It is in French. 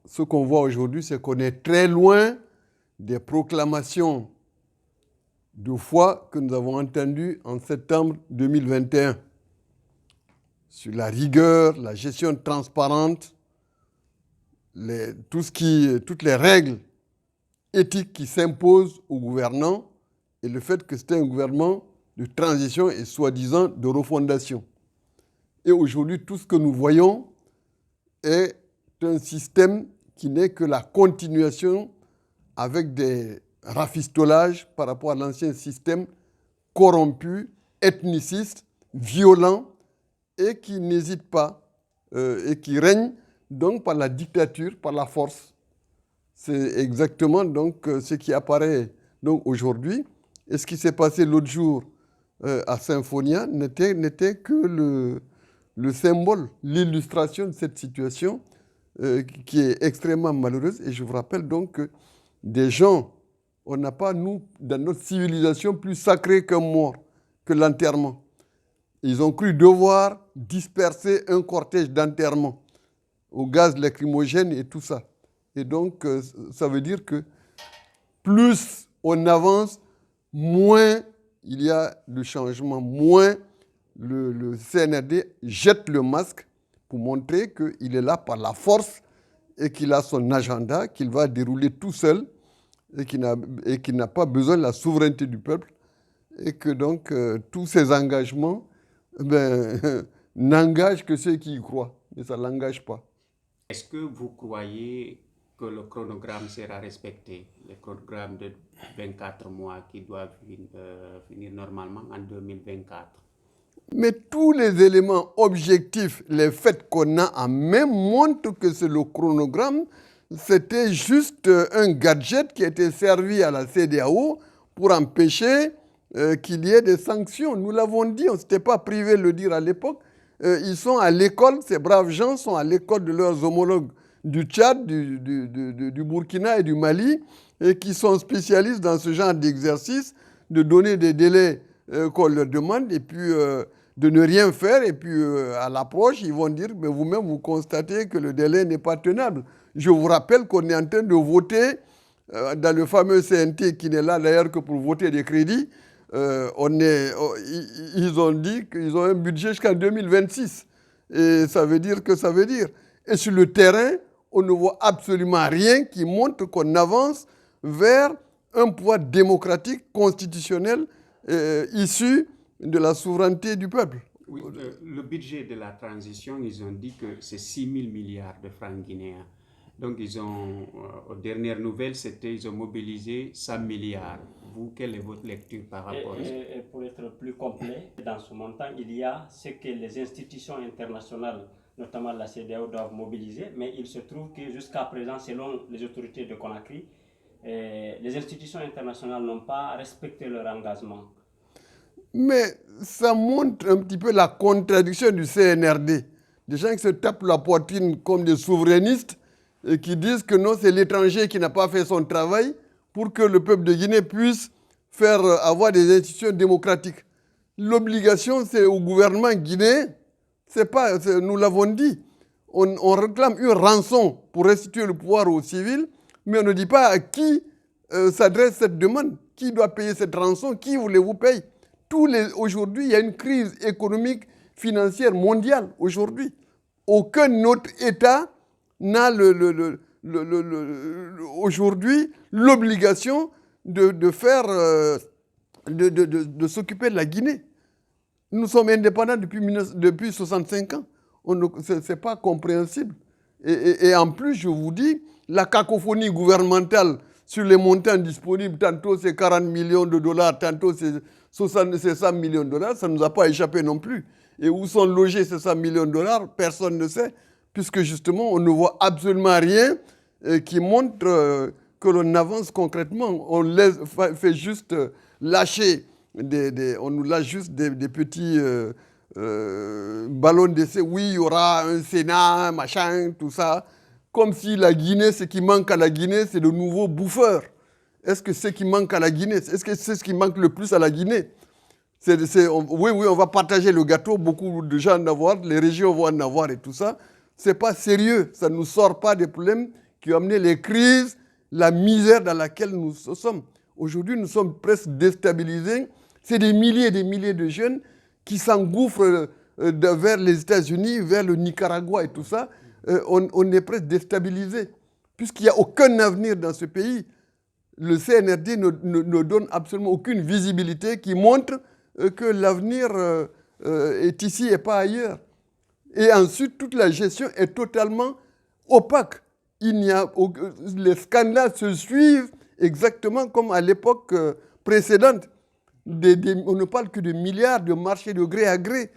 ce qu'on voit aujourd'hui, c'est qu'on est très loin des proclamations de foi que nous avons entendues en septembre 2021 sur la rigueur, la gestion transparente, toutes les règles éthiques qui s'imposent aux gouvernants et le fait que c'est un gouvernement de transition et soi-disant de refondation. Et aujourd'hui, tout ce que nous voyons est un système qui n'est que la continuation avec des rafistolages par rapport à l'ancien système corrompu, ethniciste, violent et qui n'hésite pas et qui règne donc par la dictature, par la force. C'est exactement donc ce qui apparaît donc aujourd'hui. Et ce qui s'est passé l'autre jour à Symphonia n'était que le symbole, l'illustration de cette situation qui est extrêmement malheureuse. Et je vous rappelle donc que des gens, on n'a pas, nous, dans notre civilisation, plus sacré qu'un mort, que l'enterrement. Ils ont cru devoir disperser un cortège d'enterrement au gaz lacrymogène et tout ça. Et donc, ça veut dire que plus on avance, moins il y a de changements, moins le CNRD jette le masque pour montrer qu'il est là par la force et qu'il a son agenda, qu'il va dérouler tout seul et qu'il n'a pas besoin de la souveraineté du peuple et que donc tous ces engagements n'engagent que ceux qui y croient, mais ça ne l'engage pas. Est-ce que vous croyez que le chronogramme sera respecté, le chronogramme de 24 mois qui doit finir normalement en 2024? Mais tous les éléments objectifs, les faits qu'on a en main montrent que c'est le chronogramme, c'était juste un gadget qui a été servi à la CEDEAO pour empêcher qu'il y ait des sanctions. Nous l'avons dit, on ne s'était pas privé de le dire à l'époque. Ils sont à l'école, ces braves gens sont à l'école de leurs homologues du Tchad, du Burkina et du Mali, et qui sont spécialistes dans ce genre d'exercice, de donner des délais qu'on leur demande, et puis de ne rien faire, et puis à l'approche, ils vont dire, mais vous-même, vous constatez que le délai n'est pas tenable. Je vous rappelle qu'on est en train de voter dans le fameux CNT, qui n'est là d'ailleurs que pour voter des crédits. Ils ont dit qu'ils ont un budget jusqu'en 2026. Et ça veut dire que ça veut dire. Et sur le terrain, on ne voit absolument rien qui montre qu'on avance vers un pouvoir démocratique, constitutionnel, issu de la souveraineté du peuple. Oui, le budget de la transition, ils ont dit que c'est 6 000 milliards de francs guinéens. Donc, aux dernières nouvelles, ils ont mobilisé 100 milliards. Vous, quelle est votre lecture par rapport à ça? Et pour être plus complet, dans ce montant, il y a ce que les institutions internationales, notamment la CEDEAO, doivent mobiliser. Mais il se trouve que jusqu'à présent, selon les autorités de Conakry, les institutions internationales n'ont pas respecté leur engagement. Mais ça montre un petit peu la contradiction du CNRD. Des gens qui se tapent la poitrine comme des souverainistes et qui disent que non, c'est l'étranger qui n'a pas fait son travail pour que le peuple de Guinée puisse avoir des institutions démocratiques. L'obligation, c'est au gouvernement guinéen. Nous l'avons dit. On réclame une rançon pour restituer le pouvoir aux civils, mais on ne dit pas à qui s'adresse cette demande. Qui doit payer cette rançon? Qui voulez-vous payer? Aujourd'hui, il y a une crise économique, financière mondiale aujourd'hui. Aucun autre État n'a aujourd'hui l'obligation de s'occuper de la Guinée. Nous sommes indépendants depuis 65 ans. Ce n'est pas compréhensible. Et en plus, je vous dis, la cacophonie gouvernementale sur les montants disponibles, tantôt c'est 40 millions de dollars, tantôt c'est 100 millions de dollars, ça ne nous a pas échappé non plus. Et où sont logés ces 100 millions de dollars, personne ne sait, puisque justement, on ne voit absolument rien qui montre que l'on avance concrètement. On fait juste lâcher, on nous lâche juste des petits ballons d'essai. Oui, il y aura un Sénat, machin, tout ça. Comme si la Guinée, ce qui manque à la Guinée, c'est de nouveaux bouffeurs. Est-ce que c'est ce qui manque à la Guinée? Est-ce que c'est ce qui manque le plus à la Guinée? Oui, on va partager le gâteau, beaucoup de gens en avoir, les régions vont en avoir et tout ça. Ce n'est pas sérieux, ça ne nous sort pas des problèmes qui ont amené les crises, la misère dans laquelle nous sommes. Aujourd'hui, nous sommes presque déstabilisés. C'est des milliers et des milliers de jeunes qui s'engouffrent vers les États-Unis, vers le Nicaragua et tout ça. On est presque déstabilisé. Puisqu'il n'y a aucun avenir dans ce pays, le CNRD ne donne absolument aucune visibilité qui montre que l'avenir est ici et pas ailleurs. Et ensuite, toute la gestion est totalement opaque. Les scandales se suivent exactement comme à l'époque précédente. On ne parle que de milliards de marchés de gré à gré.